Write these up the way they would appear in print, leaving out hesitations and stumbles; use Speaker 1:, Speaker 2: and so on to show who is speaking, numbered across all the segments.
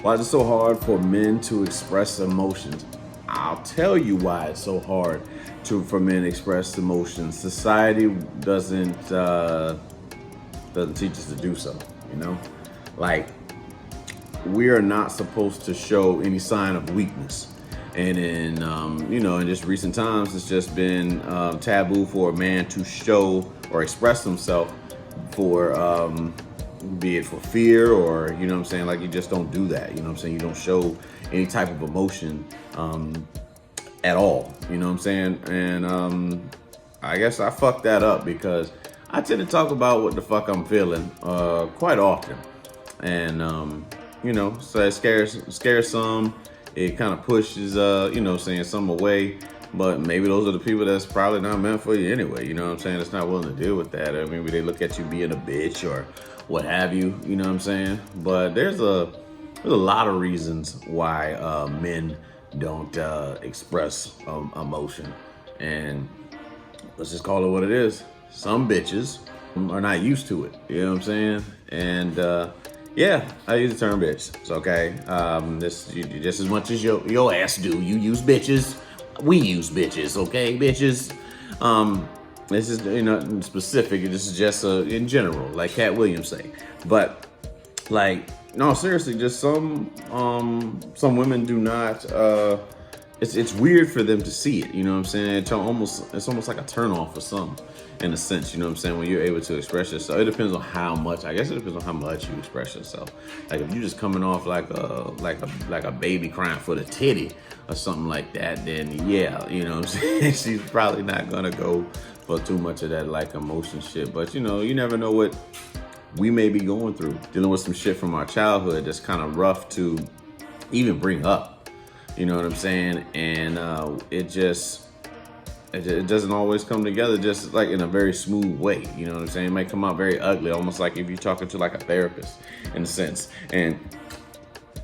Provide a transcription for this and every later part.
Speaker 1: Why is it so hard for men to express emotions? I'll tell you why it's so hard for men to express emotions. Society doesn't teach us to do so. You know, like we are not supposed to show any sign of weakness. And in just recent times, it's just been taboo for a man to show or express himself for be it for fear or, you know what I'm saying, like you just don't do that. You know what I'm saying? You don't show any type of emotion at all. You know what I'm saying? And I guess I fucked that up because I tend to talk about what the fuck I'm feeling quite often. And, so it scares some. It kind of pushes, saying some away. But maybe those are the people that's probably not meant for you anyway. You know what I'm saying? It's not willing to deal with that. Or maybe they look at you being a bitch or what have you. You know what I'm saying? But there's a lot of reasons why men don't express emotion. And let's just call it what it is. Some bitches are not used to it. You know what I'm saying? And yeah, I use the term bitch. It's okay. This just as much as your ass do. You use bitches. We use bitches, okay, bitches. This is nothing specific. This is just in general, like Cat Williams say. But like, no, seriously, just some women do not. It's weird for them to see it. You know what I'm saying? It's almost like a turn off for some, in a sense. You know what I'm saying? When you're able to express yourself, it depends on how much. I guess it depends on how much you express yourself. Like if you're just coming off like a baby crying for the titty or something like that, then yeah, you know what I'm saying? She's probably not gonna go for too much of that like emotion shit. But you never know what we may be going through, dealing with some shit from our childhood that's kind of rough to even bring up. You know what I'm saying? And it doesn't always come together just like in a very smooth way. You know what I'm saying? It might come out very ugly, almost like if you're talking to like a therapist in a sense. And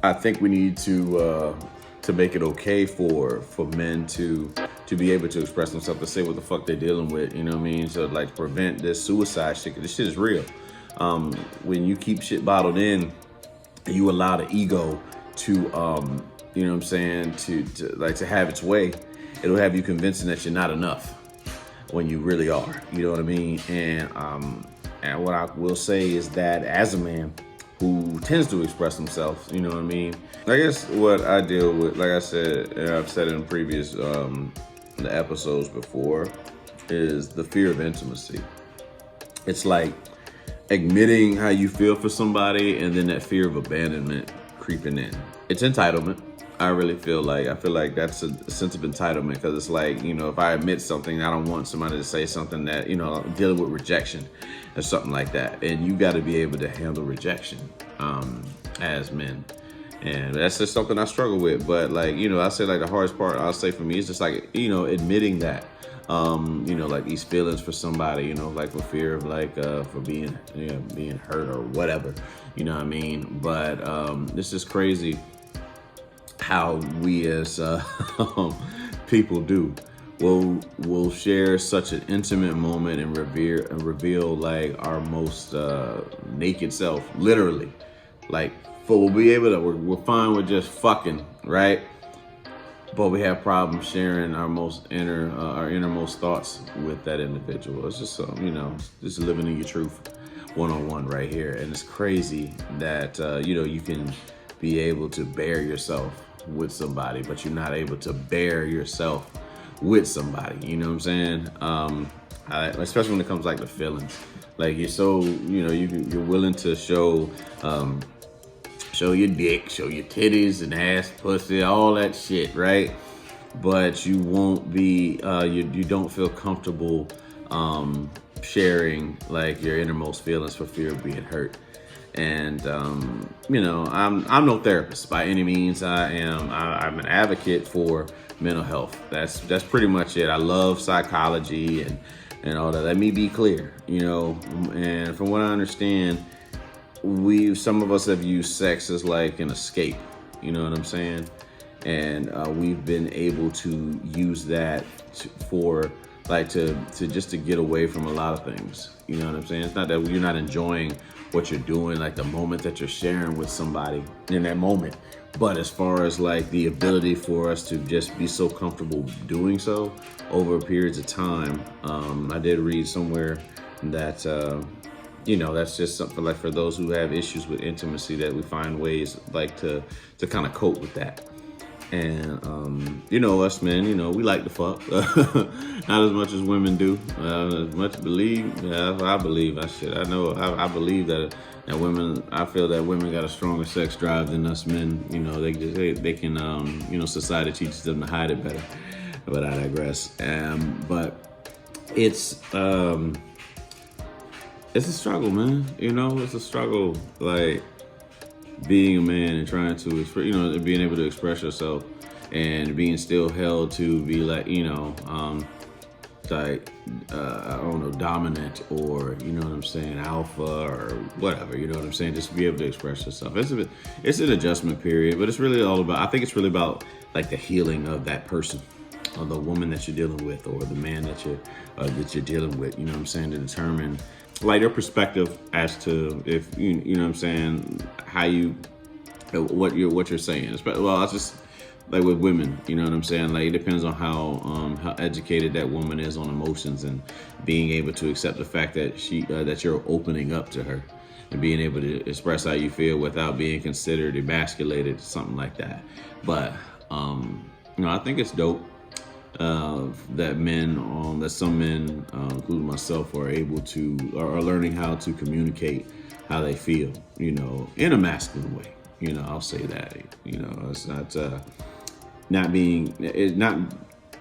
Speaker 1: I think we need to make it okay for men to be able to express themselves, to say what the fuck they're dealing with. You know what I mean? So like prevent this suicide shit. 'Cause this shit is real. When you keep shit bottled in, you allow the ego to you know what I'm saying, to have its way. It'll have you convincing that you're not enough when you really are. You know what I mean? And what I will say is that as a man who tends to express himself, you know what I mean? I guess what I deal with, like I said, and I've said it in previous the episodes before, is the fear of intimacy. It's like admitting how you feel for somebody and then that fear of abandonment creeping in. It's entitlement. I feel like that's a sense of entitlement, because it's like, if I admit something, I don't want somebody to say something that, dealing with rejection or something like that. And you got to be able to handle rejection as men. And that's just something I struggle with. But like, I say like the hardest part I'll say for me is just like, admitting that, like these feelings for somebody, like for fear of like, for being hurt or whatever, you know what I mean? But this is crazy how we as people do. We'll share such an intimate moment and reveal like our most naked self, literally. Like, we'll be able to, we're fine with just fucking, right? But we have problems sharing our innermost thoughts with that individual. It's just just living in your truth, one-on-one right here. And it's crazy that you can be able to bear yourself with somebody, but you're not able to bear yourself with somebody. You know what I'm saying? Especially when it comes like to feelings. Like you're so, you're willing to show your dick, show your titties and ass, pussy, all that shit, right? But you won't be, you don't feel comfortable sharing like your innermost feelings for fear of being hurt. And I'm no therapist by any means. I'm an advocate for mental health. That's pretty much it. I love psychology and all that. Let me be clear, and from what I understand, some of us have used sex as like an escape, you know what I'm saying? And we've been able to use that for like to just to get away from a lot of things. You know what I'm saying? It's not that you're not enjoying what you're doing, like the moment that you're sharing with somebody in that moment. But as far as like the ability for us to just be so comfortable doing so over periods of time, I did read somewhere that that's just something like for those who have issues with intimacy, that we find ways like to kind of cope with that. And us men, we like to fuck, not as much as women do. As much believe, yeah, I believe. I believe that women. I feel that women got a stronger sex drive than us men. They can. Society teaches them to hide it better. But I digress. But it's a struggle, man. It's a struggle. Like, being a man and trying to express, being able to express yourself and being still held to be like, I don't know, dominant, or, alpha or whatever, just be able to express yourself. It's an adjustment period, but it's really all about, I think it's really about like the healing of that person, or the woman that you're dealing with, or the man that you're dealing with, to determine like your perspective as to if how you what you're saying. Well, it's just like with women, like it depends on how educated that woman is on emotions, and being able to accept the fact that that you're opening up to her and being able to express how you feel without being considered emasculated, something like that. But I think it's dope that some men, including myself, are learning how to communicate how they feel, in a masculine way. I'll say that. It's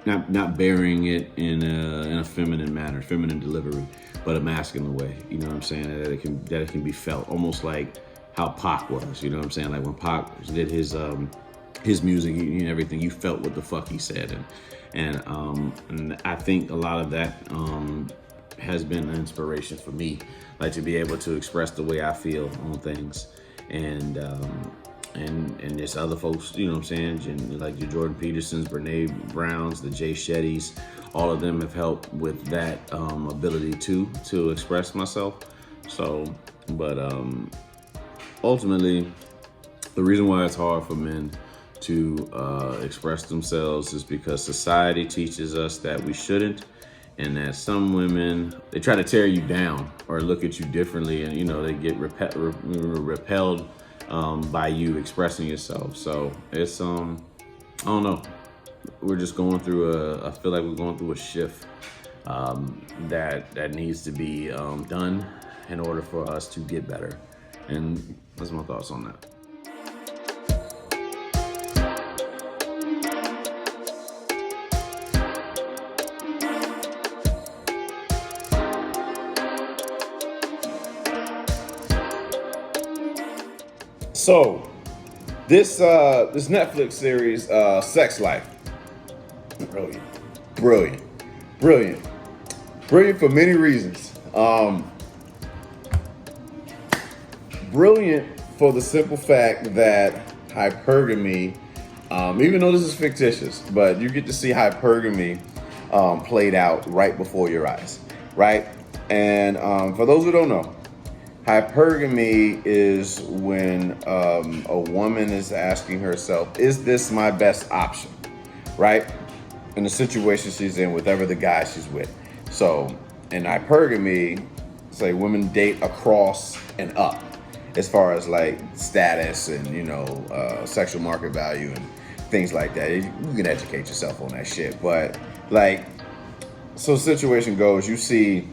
Speaker 1: not bearing it in a feminine manner, feminine delivery, but a masculine way. That it can be felt, almost like how Pac was. Like when Pac did his music and everything, you felt what the fuck he said. And I think a lot of that has been an inspiration for me, like to be able to express the way I feel on things, and there's other folks, and like your Jordan Petersons, Brene Browns, the J.E.T.Sense, all of them have helped with that ability to express myself. So, but ultimately, the reason why it's hard for men to express themselves is because society teaches us that we shouldn't, and that some women, they try to tear you down or look at you differently, and they get repelled by you expressing yourself. So it's I don't know, we're just going through I feel like we're going through a shift that needs to be done in order for us to get better. And that's my thoughts on that. So, this Netflix series, Sex Life, brilliant for many reasons. Brilliant for the simple fact that hypergamy, even though this is fictitious, but you get to see hypergamy played out right before your eyes, right? And for those who don't know, hypergamy is when a woman is asking herself, is this my best option, right? In the situation she's in, whatever the guy she's with. So in hypergamy, say women date across and up as far as like status and, sexual market value and things like that. You can educate yourself on that shit. But like, so the situation goes, you see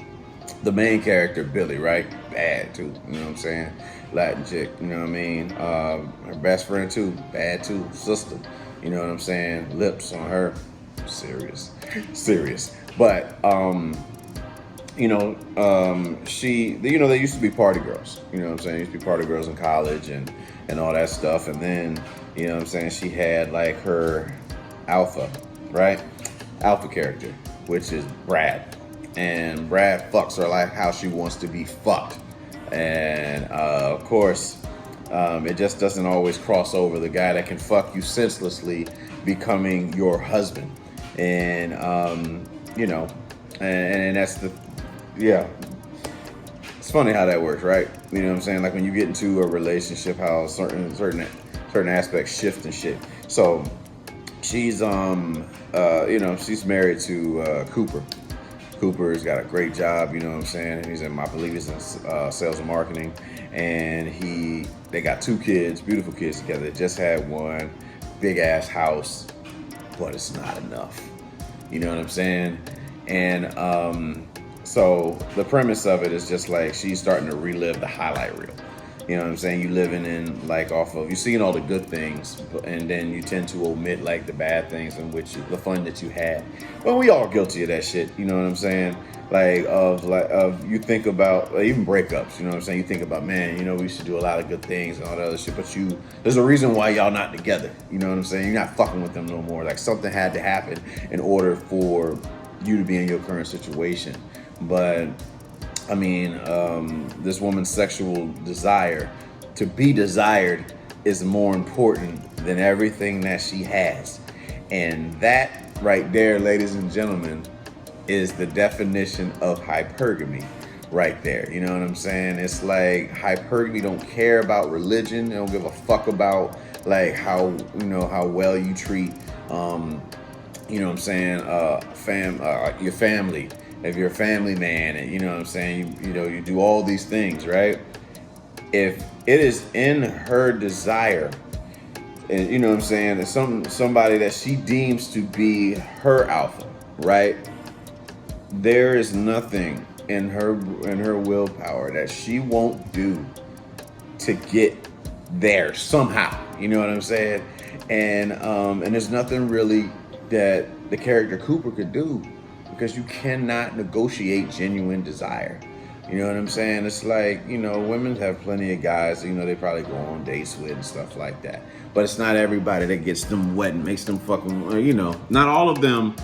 Speaker 1: the main character, Billy, right? Bad too, Latin chick, her best friend too, bad too, sister, lips on her, serious. But, she, they used to be party girls, used to be party girls in college and all that stuff. And then, she had like her alpha, right? Alpha character, which is Brad. And Brad fucks her like how she wants to be fucked. And of course, it just doesn't always cross over. The guy that can fuck you senselessly becoming your husband. And, And that's yeah. It's funny how that works, right? You know what I'm saying? Like when you get into a relationship, how certain aspects shift and shit. So she's she's married to Cooper. Cooper's got a great job, you know what I'm saying? And I believe he's in sales and marketing. And they got 2 kids, beautiful kids together. They just had one, big ass house, but it's not enough. You know what I'm saying? And so the premise of it is just like she's starting to relive the highlight reel. You know what I'm saying? You living in like you're seeing all the good things, and then you tend to omit like the bad things in which the fun that you had. Well, we all guilty of that shit. You know what I'm saying? Of you think about even breakups. You know what I'm saying? You think about, man, we used to do a lot of good things and all that other shit, but there's a reason why y'all not together. You know what I'm saying? You're not fucking with them no more. Like something had to happen in order for you to be in your current situation. But I mean, this woman's sexual desire to be desired is more important than everything that she has. And that right there, ladies and gentlemen, is the definition of hypergamy right there. You know what I'm saying? It's like hypergamy don't care about religion. They don't give a fuck about like how well you treat, you know what I'm saying, your family. If you're a family man, and you know what I'm saying, you do all these things, right? If it is in her desire, and you know what I'm saying, somebody that she deems to be her alpha, right? There is nothing in her willpower that she won't do to get there somehow. You know what I'm saying? And there's nothing really that the character Cooper could do, because you cannot negotiate genuine desire. You know what I'm saying? It's like, women have plenty of guys, they probably go on dates with and stuff like that. But it's not everybody that gets them wet and makes them fucking, not all of them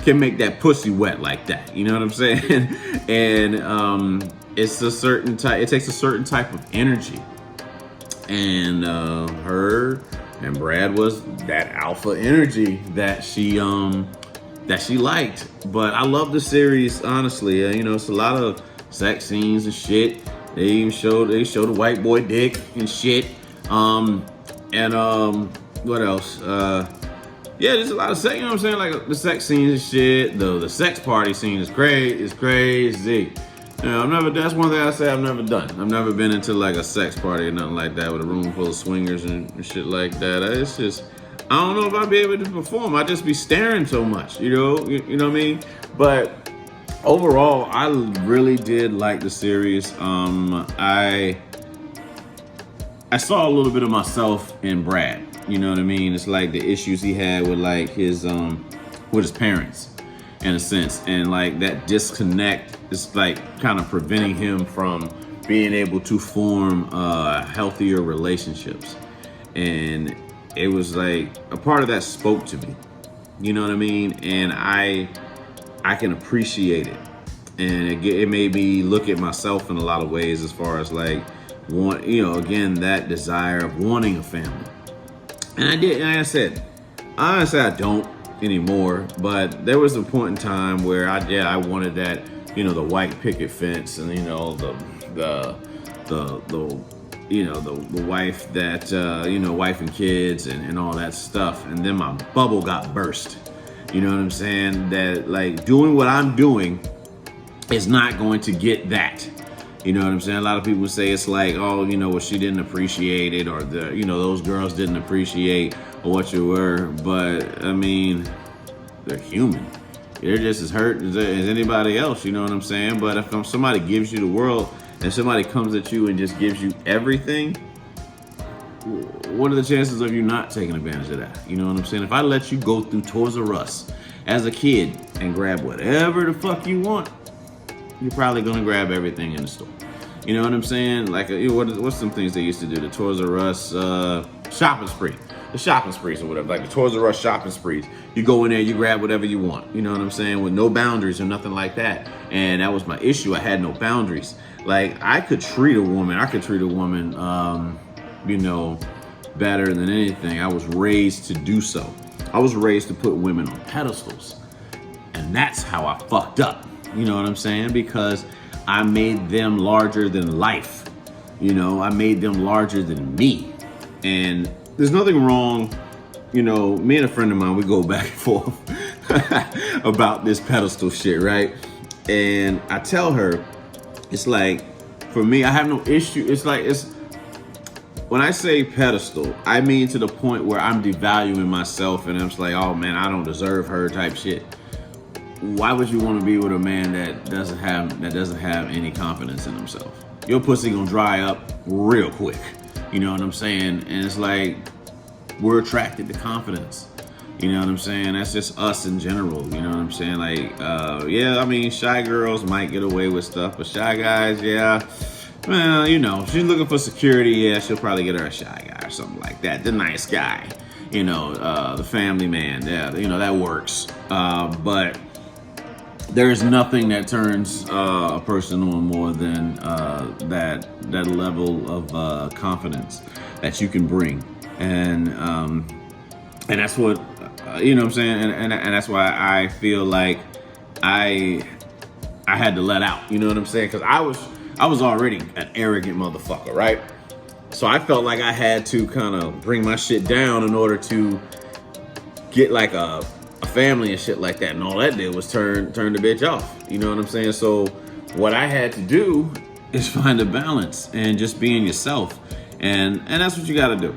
Speaker 1: can make that pussy wet like that. You know what I'm saying? And it's a certain type, it takes a certain type of energy. And her and Brad was that alpha energy that she liked. But I love the series, honestly. It's a lot of sex scenes and shit. They show the white boy dick and shit. What else? Yeah, there's a lot of sex. You know what I'm saying? Like the sex scenes and shit. The sex party scene is great. It's crazy. That's one thing I say I've never done. I've never been into like a sex party or nothing like that with a room full of swingers and shit like that. It's just, I don't know if I'd be able to perform. I'd just be staring so much, you know what I mean? But overall, I really did like the series. I saw a little bit of myself in Brad. You know what I mean? It's like the issues he had with like his with his parents, in a sense, and like that disconnect is like kind of preventing him from being able to form healthier relationships. And it was like a part of that spoke to me. You know what I mean? And I can appreciate it, and it made me look at myself in a lot of ways, as far as like again, that desire of wanting a family. And I did, like I said, honestly, I don't anymore, but there was a point in time where I wanted that, the white picket fence, and the wife that wife and kids and all that stuff. And then my bubble got burst. You know what I'm saying? That like doing what I'm doing is not going to get that. You know what I'm saying? A lot of people say it's like, oh, well, she didn't appreciate it, or those girls didn't appreciate what you were. But I mean, they're human. They're just as hurt as anybody else. You know what I'm saying? But if somebody gives you the world, and somebody comes at you and just gives you everything, what are the chances of you not taking advantage of that? You know what I'm saying? If I let you go through Toys R Us as a kid and grab whatever the fuck you want, you're probably gonna grab everything in the store. You know what I'm saying? Like, what's some things they used to do? The Toys R Us shopping spree. The shopping sprees or whatever, like the Toys R Us shopping sprees. You go in there, you grab whatever you want. You know what I'm saying? With no boundaries or nothing like that. And that was my issue. I had no boundaries. Like, I could treat a woman, better than anything. I was raised to do so. I was raised to put women on pedestals. And that's how I fucked up. You know what I'm saying? Because I made them larger than life. You know, I made them larger than me. And there's nothing wrong. You know, me and a friend of mine, we go back and forth about this pedestal shit, right? And I tell her, it's like, for me, I have no issue. When I say pedestal, I mean to the point where I'm devaluing myself and I'm just like, oh man, I don't deserve her type shit. Why would you want to be with a man that doesn't have any confidence in himself? Your pussy gonna dry up real quick. You know what I'm saying? And it's like, we're attracted to confidence. You know what I'm saying? That's just us in general. You know what I'm saying? Like, yeah, I mean, shy girls might get away with stuff, but shy guys, yeah. Well, you know, she's looking for security. Yeah, she'll probably get her a shy guy or something like that. The nice guy, you know, the family man. Yeah, you know, that works. But there's nothing that turns a person on more than that level of confidence that you can bring. And that's what, you know what I'm saying? And that's why I feel like I had to let out, you know what I'm saying? Because I was already an arrogant motherfucker, right? So I felt like I had to kind of bring my shit down in order to get like a family and shit like that. And all that did was turn the bitch off, you know what I'm saying? So what I had to do is find a balance and just being yourself. And that's what you got to do.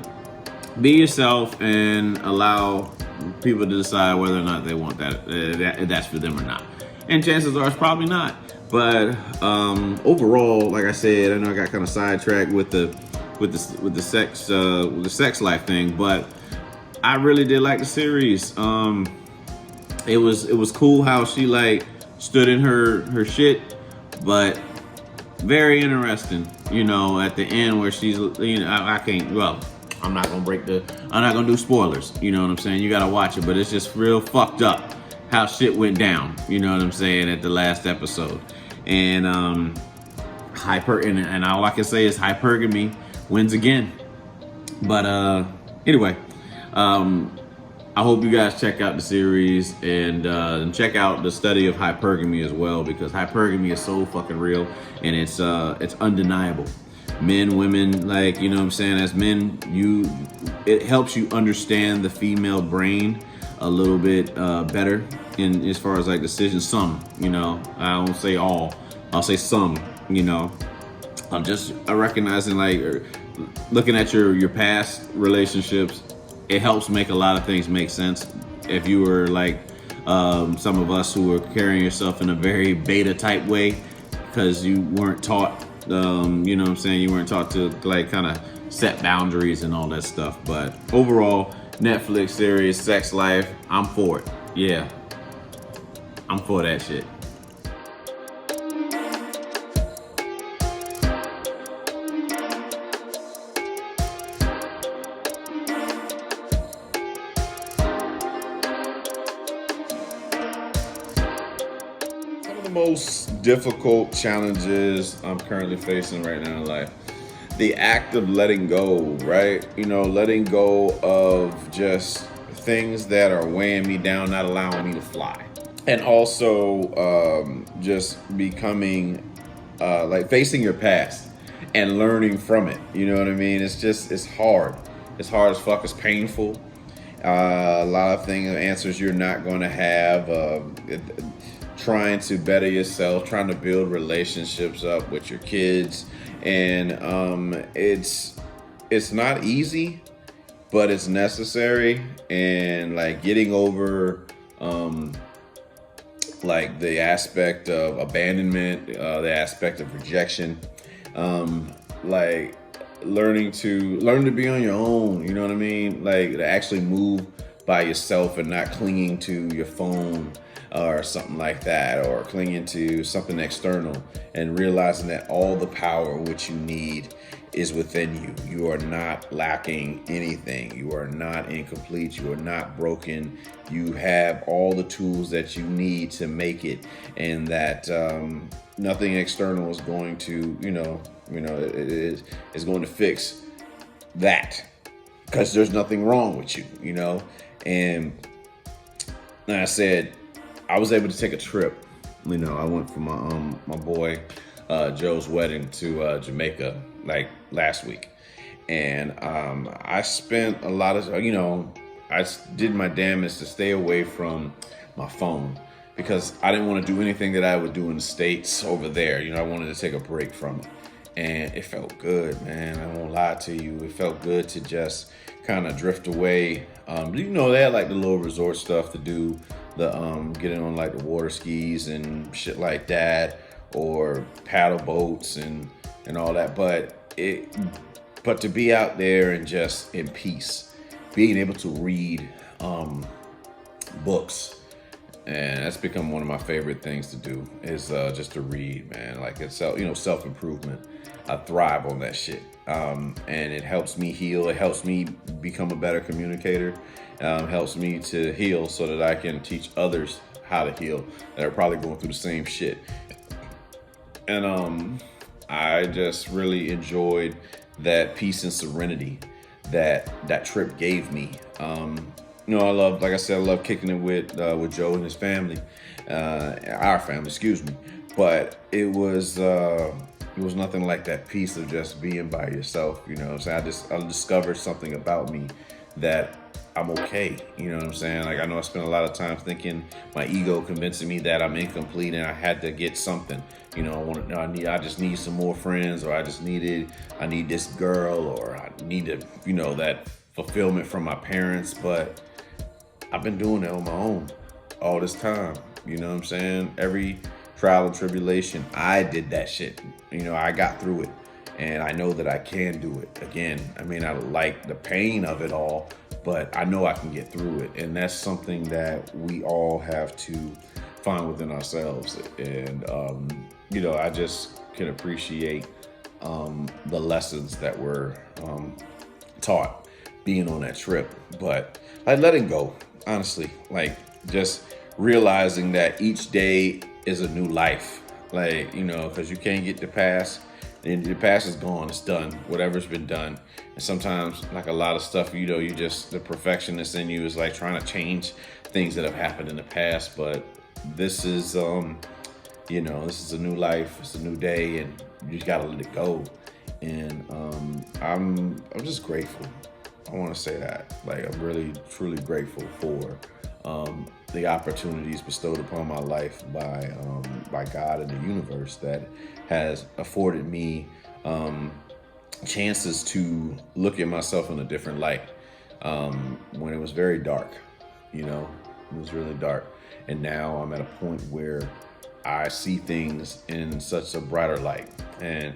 Speaker 1: Be yourself and allow people to decide whether or not they want that's for them or not. And chances are it's probably not. But overall, like I said, I know I got kind of sidetracked with the sex life thing, but I really did like the series. It was cool how she like stood in her shit, but very interesting. You know, at the end where she's, you know, I can't. Well, I'm not gonna do spoilers. You know what I'm saying? You gotta watch it, but it's just real fucked up how shit went down. You know what I'm saying, at the last episode. And and all I can say is hypergamy wins again. But anyway, I hope you guys check out the series and check out the study of hypergamy as well, because hypergamy is so fucking real and it's undeniable. Men, women, like, you know what I'm saying, as men, it helps you understand the female brain a little bit better in as far as like decisions. Some, you know, I won't say all, I'll say some, you know. I'm just recognizing, like, looking at your past relationships, it helps make a lot of things make sense. If you were like some of us who were carrying yourself in a very beta type way because you weren't taught, you know what I'm saying, you weren't taught to like kind of set boundaries and all that stuff. But overall, Netflix series, Sex Life, I'm for it. Yeah, I'm for that shit. Most difficult challenges I'm currently facing right now in life. The act of letting go, right? You know, letting go of just things that are weighing me down, not allowing me to fly. And also just becoming, like facing your past and learning from it. You know what I mean? It's hard. It's hard as fuck. It's painful. A lot of answers you're not going to have. Trying to better yourself, trying to build relationships up with your kids, and it's not easy, but it's necessary. And like getting over like the aspect of abandonment, the aspect of rejection, like learning to be on your own, you know what I mean, like to actually move by yourself and not clinging to your phone or something like that, or clinging to something external, and realizing that all the power which you need is within you. You are not lacking anything. You are not incomplete. You are not broken. You have all the tools that you need to make it, and that nothing external is going to, is going to fix that, because there's nothing wrong with you, you know. And like I said, I was able to take a trip, You know, I went for my boy Joe's wedding to Jamaica like last week, and I spent a lot of did my damnedest to stay away from my phone because I didn't want to do anything that I would do in the States over there. You know, I wanted to take a break from it. And it felt good, man. I won't lie to you. It felt good to just kind of drift away. You know, they had like the little resort stuff to do, the getting on like the water skis and shit like that, or paddle boats and all that. But to be out there and just in peace, being able to read books, and that's become one of my favorite things to do is just to read, man. Like it's self-improvement. I thrive on that shit. And it helps me heal. It helps me become a better communicator. Helps me to heal so that I can teach others how to heal that are probably going through the same shit. And I just really enjoyed that peace and serenity that trip gave me. You know, like I said, I love kicking it with Joe and his family, our family, excuse me. But it was nothing like that peace of just being by yourself. You know what I'm saying? I discovered something about me that I'm okay. You know what I'm saying? Like I know I spent a lot of time thinking, my ego convincing me that I'm incomplete and I had to get something. You know, I just need some more friends, or I need this girl, or I need to, you know, that fulfillment from my parents. But I've been doing it on my own all this time. You know what I'm saying? Every trial and tribulation, I did that shit. You know, I got through it, and I know that I can do it again. I mean, I like the pain of it all, but I know I can get through it. And that's something that we all have to find within ourselves. And, you know, I just can appreciate the lessons that were taught being on that trip. But like letting go, honestly, like just realizing that each day is a new life. Like, you know, because you can't get the past, and the past is gone, it's done, whatever's been done. And sometimes, like a lot of stuff, you know, the perfectionist in you is like trying to change things that have happened in the past. But this is, you know, this is a new life, it's a new day, and you just gotta let it go. And I'm just grateful. I want to say that, like, I'm really, truly grateful for the opportunities bestowed upon my life by God and the universe that has afforded me chances to look at myself in a different light when it was very dark. You know, it was really dark, and now I'm at a point where I see things in such a brighter light, and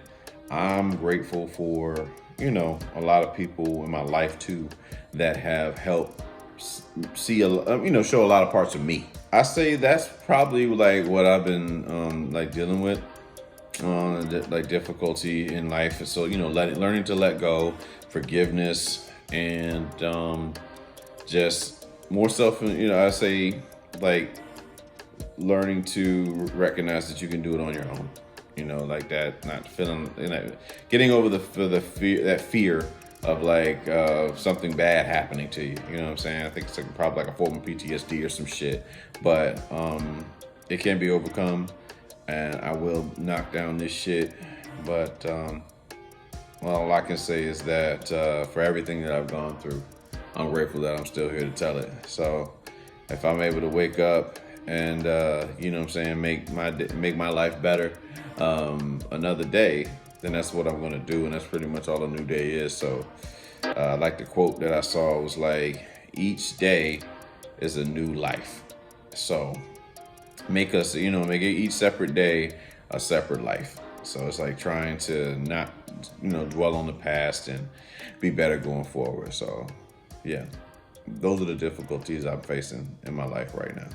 Speaker 1: I'm grateful for, you know, a lot of people in my life too that have helped see show a lot of parts of me. I say that's probably like what I've been like dealing with, like difficulty in life. And so, you know, learning to let go, forgiveness, and just more self. You know, I say like learning to recognize that you can do it on your own. You know, like that, not feeling, you know, getting over the fear of like something bad happening to you. You know what I'm saying? I think it's like, probably like a form of PTSD or some shit, but it can be overcome, and I will knock down this shit. But well, all I can say is that for everything that I've gone through, I'm grateful that I'm still here to tell it. So if I'm able to wake up and you know what I'm saying, make my life better another day, then that's what I'm gonna do, and that's pretty much all a new day is. So like the quote that I saw was like, each day is a new life. So make each separate day a separate life. So it's like trying to not, you know, dwell on the past and be better going forward. So yeah, those are the difficulties I'm facing in my life right now.